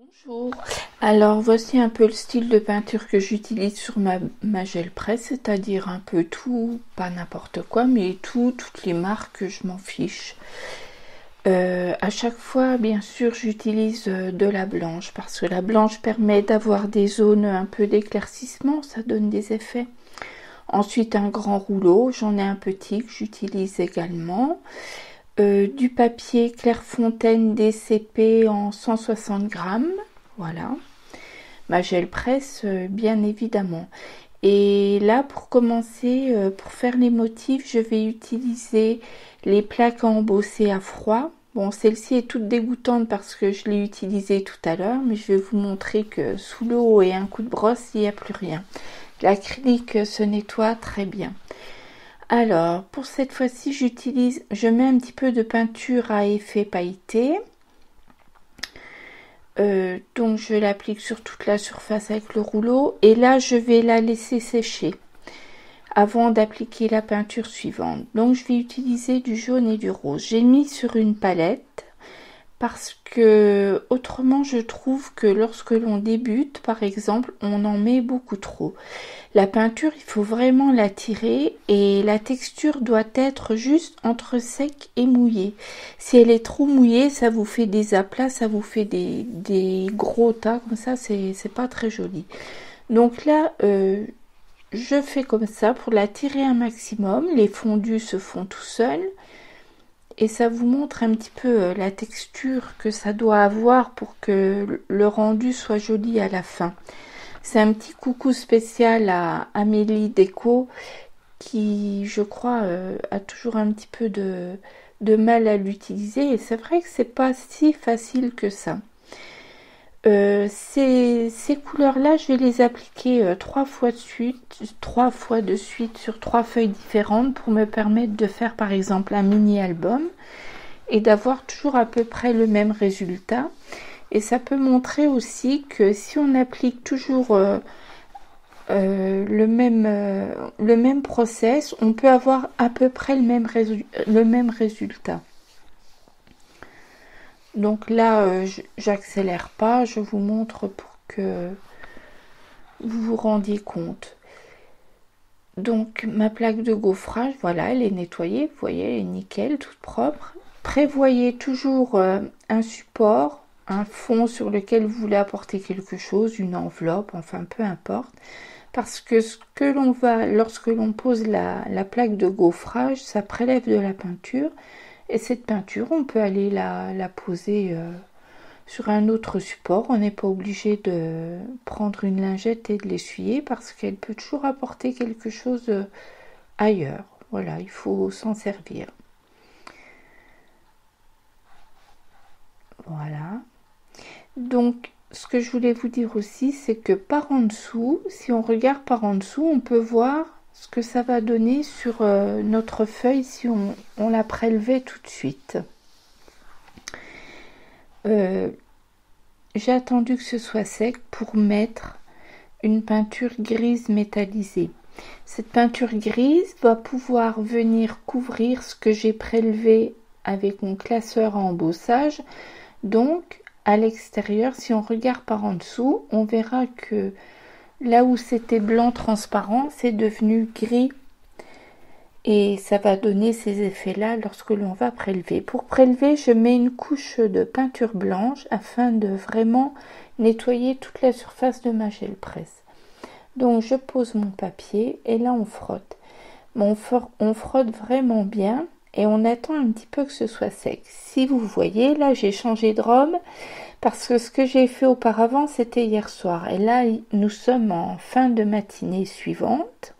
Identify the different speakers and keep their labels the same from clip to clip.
Speaker 1: Bonjour, alors voici un peu le style de peinture que j'utilise sur ma gel presse, c'est-à-dire un peu tout, pas n'importe quoi, mais toutes les marques, je m'en fiche. À chaque fois, bien sûr, j'utilise de la blanche, parce que la blanche permet d'avoir des zones un peu d'éclaircissement, ça donne des effets. Ensuite, un grand rouleau, j'en ai un petit que j'utilise également. Du papier Clairefontaine DCP en 160 grammes, voilà. Ma gel presse, bien évidemment. Et là, pour commencer, pour faire les motifs, je vais utiliser les plaques à embosser à froid. Bon, celle-ci est toute dégoûtante parce que je l'ai utilisée tout à l'heure, mais je vais vous montrer que sous l'eau et un coup de brosse, il n'y a plus rien. L'acrylique se nettoie très bien. Alors, pour cette fois-ci, je mets un petit peu de peinture à effet pailleté. Donc, je l'applique sur toute la surface avec le rouleau. Et là, je vais la laisser sécher avant d'appliquer la peinture suivante. Donc, je vais utiliser du jaune et du rose. J'ai mis sur une palette parce que autrement, je trouve que lorsque l'on débute, par exemple, on en met beaucoup trop. La peinture, il faut vraiment la tirer et la texture doit être juste entre sec et mouillé. Si elle est trop mouillée, ça vous fait des aplats, ça vous fait des gros tas comme ça, c'est pas très joli. Donc là, je fais comme ça pour la tirer un maximum. Les fondus se font tout seuls. Et ça vous montre un petit peu la texture que ça doit avoir pour que le rendu soit joli à la fin. C'est un petit coucou spécial à Amélie Déco qui, je crois, a toujours un petit peu de mal à l'utiliser. Et c'est vrai que c'est pas si facile que ça. Ces couleurs-là, je vais les appliquer 3 fois de suite sur 3 feuilles différentes pour me permettre de faire par exemple un mini-album et d'avoir toujours à peu près le même résultat. Et ça peut montrer aussi que si on applique toujours le même process, on peut avoir à peu près le même résultat. Donc là, j'accélère pas, je vous montre pour que vous vous rendiez compte. Donc ma plaque de gaufrage, voilà, elle est nettoyée, vous voyez, elle est nickel, toute propre. Prévoyez toujours un support, un fond sur lequel vous voulez apporter quelque chose, une enveloppe, enfin peu importe. Parce que ce que l'on va, lorsque l'on pose la plaque de gaufrage, ça prélève de la peinture. Et cette peinture, on peut aller la poser sur un autre support. On n'est pas obligé de prendre une lingette et de l'essuyer parce qu'elle peut toujours apporter quelque chose ailleurs. Voilà, il faut s'en servir. Voilà. Donc, ce que je voulais vous dire aussi, c'est que par en dessous, si on regarde par en dessous, on peut voir ce que ça va donner sur notre feuille si on la prélevait tout de suite. J'ai attendu que ce soit sec pour mettre une peinture grise métallisée. Cette peinture grise va pouvoir venir couvrir ce que j'ai prélevé avec mon classeur à embossage. Donc, à l'extérieur, si on regarde par en dessous, on verra que là où c'était blanc transparent, c'est devenu gris. Et ça va donner ces effets-là lorsque l'on va prélever. Pour prélever, je mets une couche de peinture blanche afin de vraiment nettoyer toute la surface de ma gel presse. Donc je pose mon papier et là on frotte. On frotte vraiment bien et on attend un petit peu que ce soit sec. Si vous voyez, là j'ai changé de rhum parce que ce que j'ai fait auparavant c'était hier soir. Et là nous sommes en fin de matinée suivante.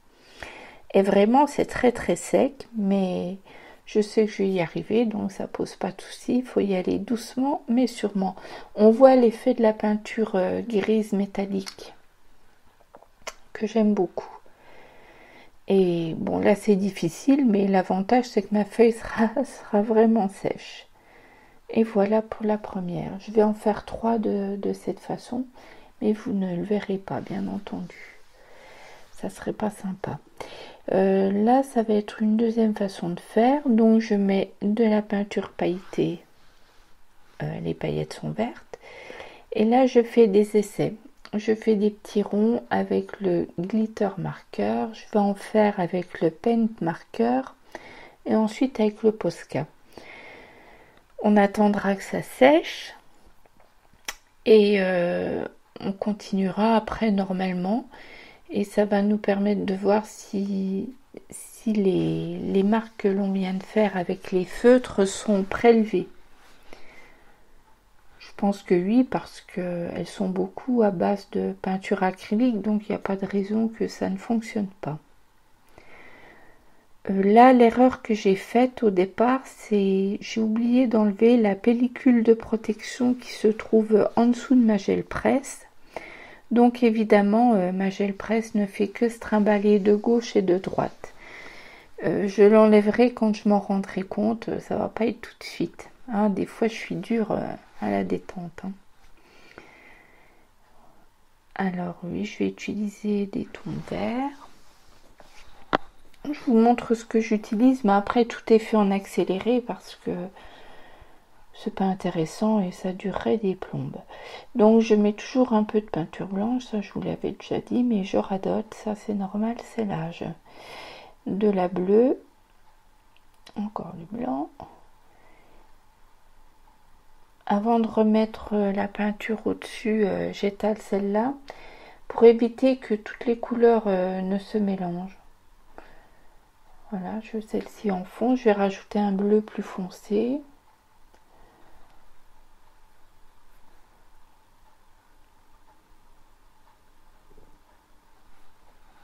Speaker 1: Et vraiment, c'est très très sec, mais je sais que je vais y arriver, donc ça pose pas de souci. Il faut y aller doucement, mais sûrement. On voit l'effet de la peinture grise métallique, que j'aime beaucoup. Et bon, là c'est difficile, mais l'avantage c'est que ma feuille sera vraiment sèche. Et voilà pour la première. Je vais en faire 3 de cette façon, mais vous ne le verrez pas, bien entendu. Ça serait pas sympa. Là ça va être une deuxième façon de faire, donc je mets de la peinture pailletée, les paillettes sont vertes Et là, je fais des essais. Je fais des petits ronds avec le glitter marqueur. Je vais en faire avec le paint marqueur. Et ensuite avec le Posca. On attendra que ça sèche. Et on continuera après normalement. Et ça va nous permettre de voir si les marques que l'on vient de faire avec les feutres sont prélevées. Je pense que oui, parce qu'elles sont beaucoup à base de peinture acrylique, donc il n'y a pas de raison que ça ne fonctionne pas. Là, l'erreur que j'ai faite au départ, c'est j'ai oublié d'enlever la pellicule de protection qui se trouve en dessous de ma gel presse. Donc évidemment, ma gel presse ne fait que se trimballer de gauche et de droite. Je l'enlèverai quand je m'en rendrai compte, ça va pas être tout de suite. Hein, des fois, je suis dure à la détente. Hein. Alors oui, je vais utiliser des tons verts. Je vous montre ce que j'utilise, mais après tout est fait en accéléré parce que c'est pas intéressant et ça durerait des plombes. Donc je mets toujours un peu de peinture blanche, ça je vous l'avais déjà dit, mais je radote, ça c'est normal, c'est l'âge. De la bleue, encore du blanc. Avant de remettre la peinture au-dessus, j'étale celle-là pour éviter que toutes les couleurs ne se mélangent. Voilà, je celle-ci en fond, je vais rajouter un bleu plus foncé.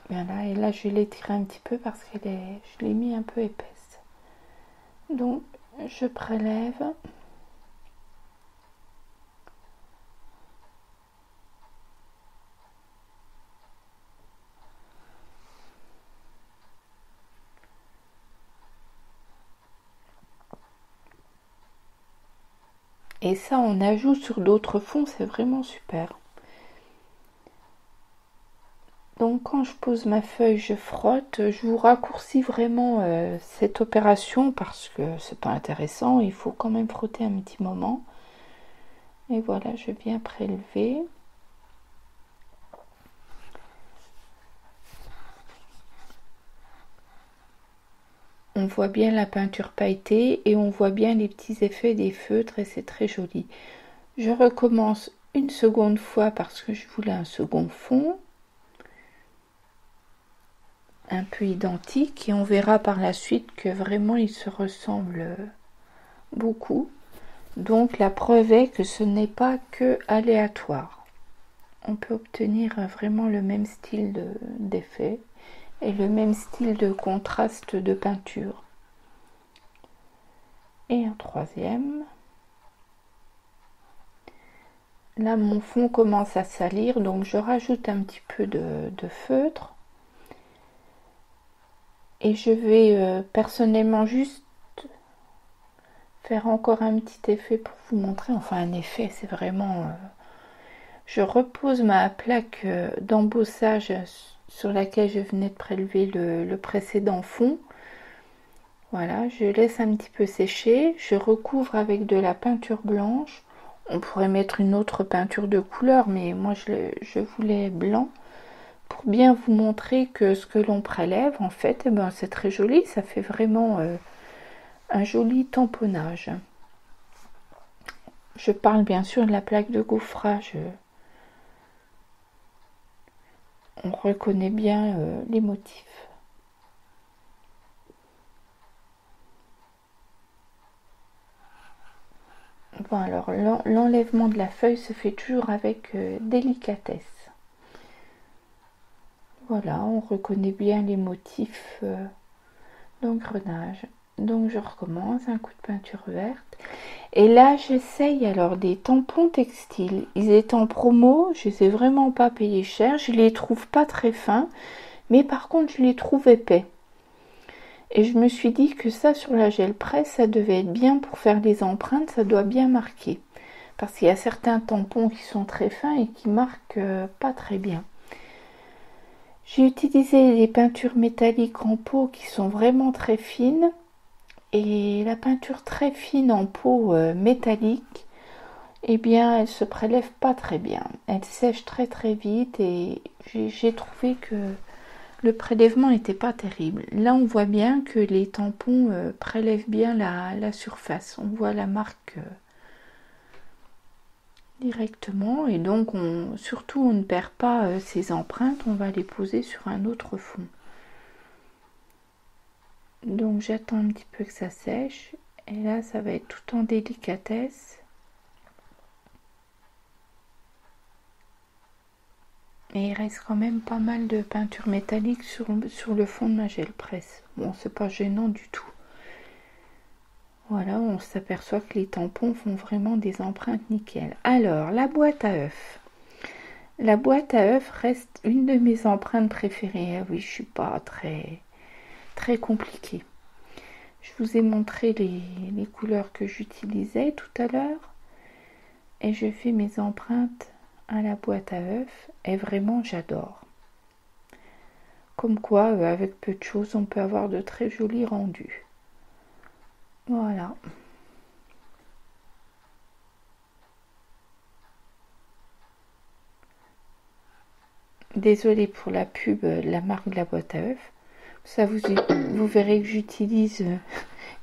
Speaker 1: Voilà, et là je vais l'étirer un petit peu parce je l'ai mis un peu épaisse. Donc je prélève. Et ça, on ajoute sur d'autres fonds, c'est vraiment super. Donc quand je pose ma feuille, je frotte. Je vous raccourcis vraiment cette opération parce que c'est pas intéressant. Il faut quand même frotter un petit moment. Et voilà, je vais bien prélever. On voit bien la peinture pailletée et on voit bien les petits effets des feutres et c'est très joli. Je recommence une seconde fois parce que je voulais un second fond. Un peu identique et on verra par la suite que vraiment ils se ressemblent beaucoup. Donc la preuve est que ce n'est pas que aléatoire. On peut obtenir vraiment le même style d'effet et le même style de contraste de peinture. Et un troisième. Là mon fond commence à salir, donc je rajoute un petit peu de feutre. Et je vais personnellement juste faire encore un petit effet pour vous montrer. Enfin un effet, c'est vraiment... Je repose ma plaque d'embossage sur laquelle je venais de prélever le précédent fond. Voilà, je laisse un petit peu sécher. Je recouvre avec de la peinture blanche. On pourrait mettre une autre peinture de couleur, mais moi je voulais blanc. Pour bien vous montrer que ce que l'on prélève, en fait, eh ben, c'est très joli. Ça fait vraiment un joli tamponnage. Je parle bien sûr de la plaque de gaufrage. On reconnaît bien les motifs. Bon, alors l'enlèvement de la feuille se fait toujours avec délicatesse. Voilà, on reconnaît bien les motifs d'engrenage. Donc je recommence, un coup de peinture verte. Et là j'essaye alors des tampons textiles. Ils étaient en promo, je les ai vraiment pas payés cher. Je les trouve pas très fins, mais par contre je les trouve épais. Et je me suis dit que ça sur la gel presse, ça devait être bien pour faire les empreintes, ça doit bien marquer. Parce qu'il y a certains tampons qui sont très fins et qui marquent pas très bien. J'ai utilisé des peintures métalliques en peau qui sont vraiment très fines. Et la peinture très fine en peau métallique, eh bien, elle se prélève pas très bien. Elle sèche très très vite et j'ai trouvé que le prélèvement n'était pas terrible. Là, on voit bien que les tampons prélèvent bien la surface. On voit la marque directement et donc surtout on ne perd pas ces empreintes. On va les poser sur un autre fond. Donc j'attends un petit peu que ça sèche et là ça va être tout en délicatesse. Et il reste quand même pas mal de peinture métallique sur le fond de ma gel presse. Bon, c'est pas gênant du tout. Voilà, on s'aperçoit que les tampons font vraiment des empreintes nickel. Alors, la boîte à œufs. La boîte à œufs reste une de mes empreintes préférées. Ah oui, je suis pas très compliquée. Je vous ai montré les couleurs que j'utilisais tout à l'heure. Et je fais mes empreintes à la boîte à œufs. Et vraiment, j'adore. Comme quoi, avec peu de choses, on peut avoir de très jolis rendus. Voilà. Désolée pour la pub, la marque de la boîte à œufs. Ça, vous verrez que j'utilise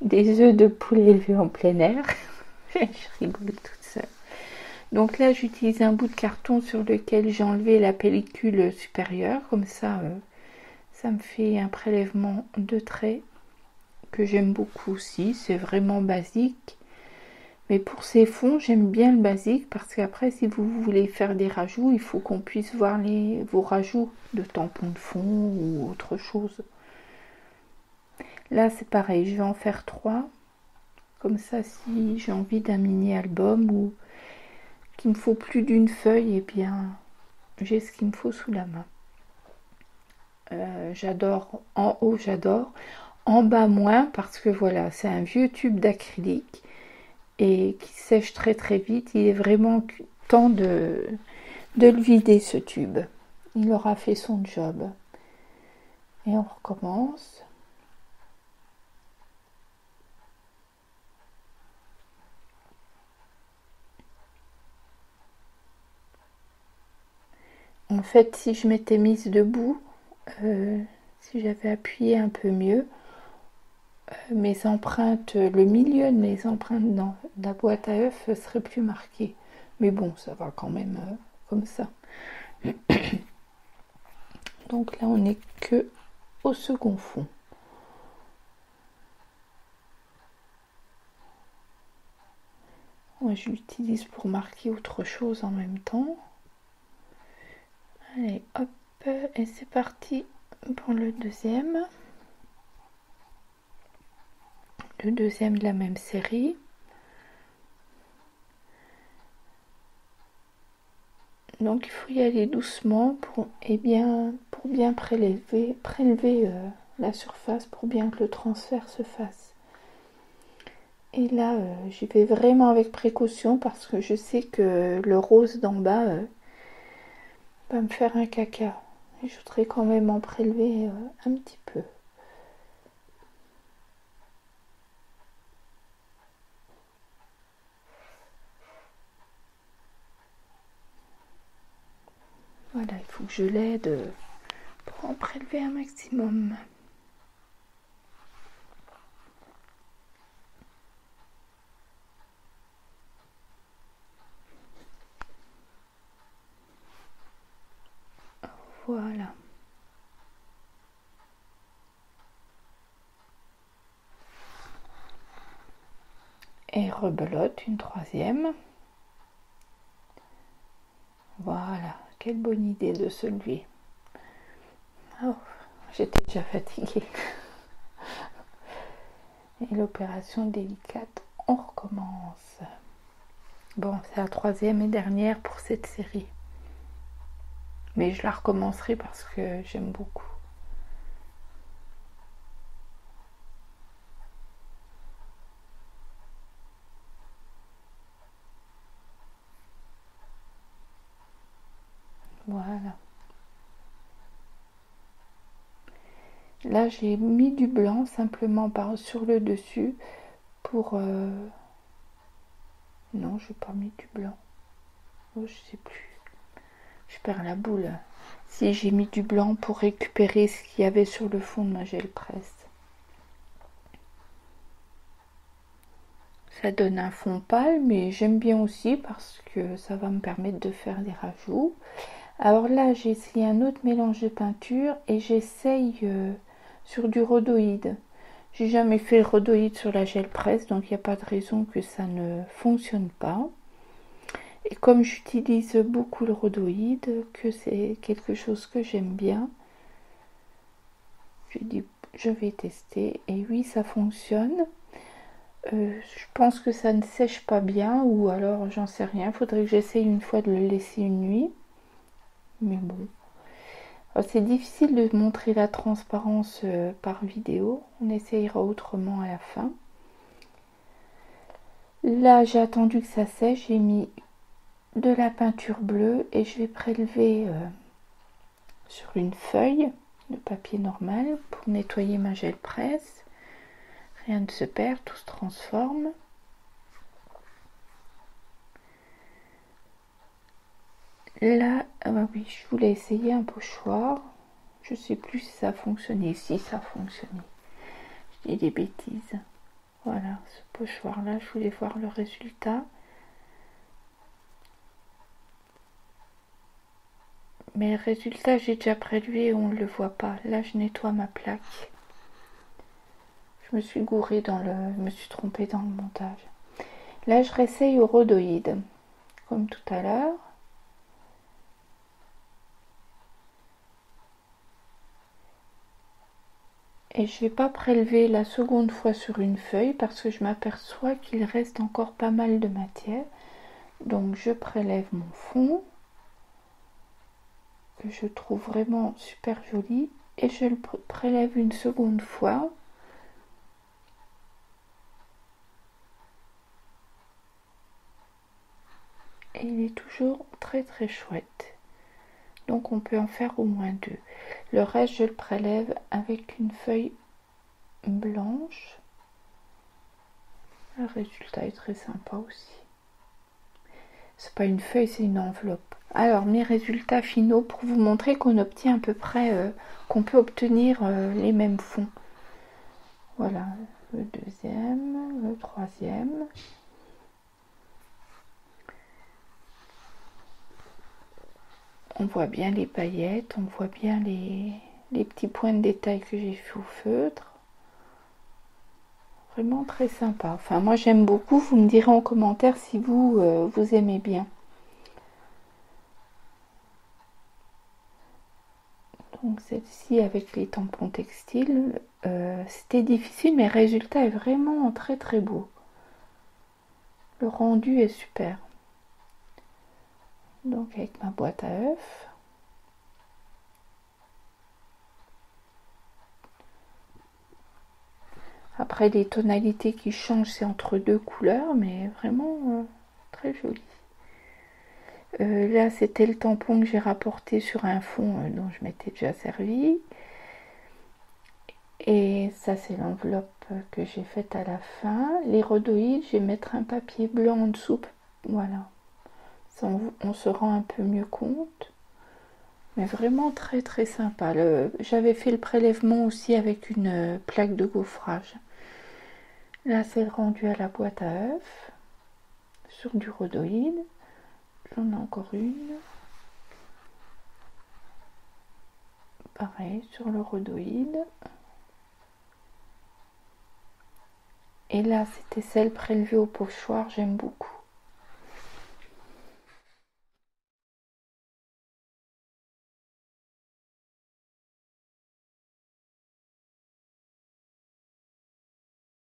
Speaker 1: des œufs de poulet élevés en plein air. Je rigole toute seule. Donc là, j'utilise un bout de carton sur lequel j'ai enlevé la pellicule supérieure. Comme ça, ça me fait un prélèvement de traits que j'aime beaucoup aussi. C'est vraiment basique. Mais pour ces fonds, j'aime bien le basique parce qu'après, si vous voulez faire des rajouts, il faut qu'on puisse voir vos rajouts de tampons de fond ou autre chose. Là, c'est pareil, je vais en faire 3. Comme ça, si j'ai envie d'un mini-album ou qu'il me faut plus d'une feuille, eh bien, j'ai ce qu'il me faut sous la main. J'adore, en haut, j'adore. En bas, moins, parce que voilà, c'est un vieux tube d'acrylique et qui sèche très très vite. Il est vraiment temps de le vider, ce tube. Il aura fait son job. Et on recommence. En fait, si je m'étais mise debout, si j'avais appuyé un peu mieux, mes empreintes, le milieu de mes empreintes dans la boîte à œufs serait plus marqué. Mais bon, ça va quand même comme ça. Donc là, on n'est que au second fond. Moi, je l'utilise pour marquer autre chose en même temps. Allez, hop, et c'est parti pour le deuxième. Le deuxième de la même série. Donc il faut y aller doucement pour bien prélever la surface pour bien que le transfert se fasse. Et là, j'y vais vraiment avec précaution parce que je sais que le rose d'en bas va me faire un caca. Et je voudrais quand même en prélever un petit peu. Voilà, il faut que je l'aide pour en prélever un maximum. Voilà. Et rebelote une troisième. Voilà, quelle bonne idée de se lever. Oh, j'étais déjà fatiguée. Et l'opération délicate, on recommence. Bon, c'est la troisième et dernière pour cette série. Mais je la recommencerai parce que j'aime beaucoup. Voilà. Là, j'ai mis du blanc simplement sur le dessus pour Non, je n'ai pas mis du blanc. Oh, je sais plus. Je perds la boule. Si j'ai mis du blanc pour récupérer ce qu'il y avait sur le fond de ma gel presse. Ça donne un fond pâle, mais j'aime bien aussi parce que ça va me permettre de faire des rajouts. Alors là, j'ai essayé un autre mélange de peinture et j'essaye sur du rhodoïde. J'ai jamais fait le rhodoïde sur la gel presse, donc il n'y a pas de raison que ça ne fonctionne pas. Et comme j'utilise beaucoup le rhodoïde, que c'est quelque chose que j'aime bien, j'ai dit je vais tester. Et oui, ça fonctionne. Je pense que ça ne sèche pas bien, ou alors j'en sais rien. Il faudrait que j'essaye une fois de le laisser une nuit. Mais bon. C'est difficile de montrer la transparence par vidéo. On essayera autrement à la fin. Là, j'ai attendu que ça sèche. J'ai mis de la peinture bleue et je vais prélever sur une feuille de papier normal pour nettoyer ma gel presse. Rien ne se perd, tout se transforme. Là, ah bah oui, je voulais essayer un pochoir. Je sais plus si ça a fonctionné. Si ça a fonctionné. Je dis des bêtises. Voilà, ce pochoir là, je voulais voir le résultat. Mais le résultat, j'ai déjà prélevé et on ne le voit pas. Là, je nettoie ma plaque. Je me suis gourée je me suis trompée dans le montage. Là, je réessaye au rhodoïde, comme tout à l'heure. Et je vais pas prélever la seconde fois sur une feuille parce que je m'aperçois qu'il reste encore pas mal de matière. Donc, je prélève mon fond, que je trouve vraiment super joli, et je le prélève une seconde fois. Et il est toujours très très chouette. Donc on peut en faire au moins deux. Le reste, je le prélève avec une feuille blanche. Le résultat est très sympa aussi. C'est pas une feuille, c'est une enveloppe. Alors mes résultats finaux pour vous montrer qu'on obtient à peu près, qu'on peut obtenir les mêmes fonds. Voilà, le deuxième, le troisième. On voit bien les paillettes, on voit bien les petits points de détail que j'ai fait au feutre. Vraiment très sympa. Enfin, moi j'aime beaucoup. Vous me direz en commentaire si vous aimez bien. Donc celle-ci avec les tampons textiles, c'était difficile, mais le résultat est vraiment très très beau. Le rendu est super. Donc avec ma boîte à œufs. Après les tonalités qui changent, c'est entre deux couleurs, mais vraiment très joli. Là c'était le tampon que j'ai rapporté sur un fond dont je m'étais déjà servi. Et ça c'est l'enveloppe que j'ai faite à la fin. Les rhodoïdes, je vais mettre un papier blanc en dessous. Voilà. Ça, on se rend un peu mieux compte. Mais vraiment très très sympa. J'avais fait le prélèvement aussi avec une plaque de gaufrage. Là c'est le rendu à la boîte à œufs. Sur du rhodoïde. J'en ai encore une. Pareil sur le rhodoïde. Et là c'était celle prélevée au pochoir, j'aime beaucoup.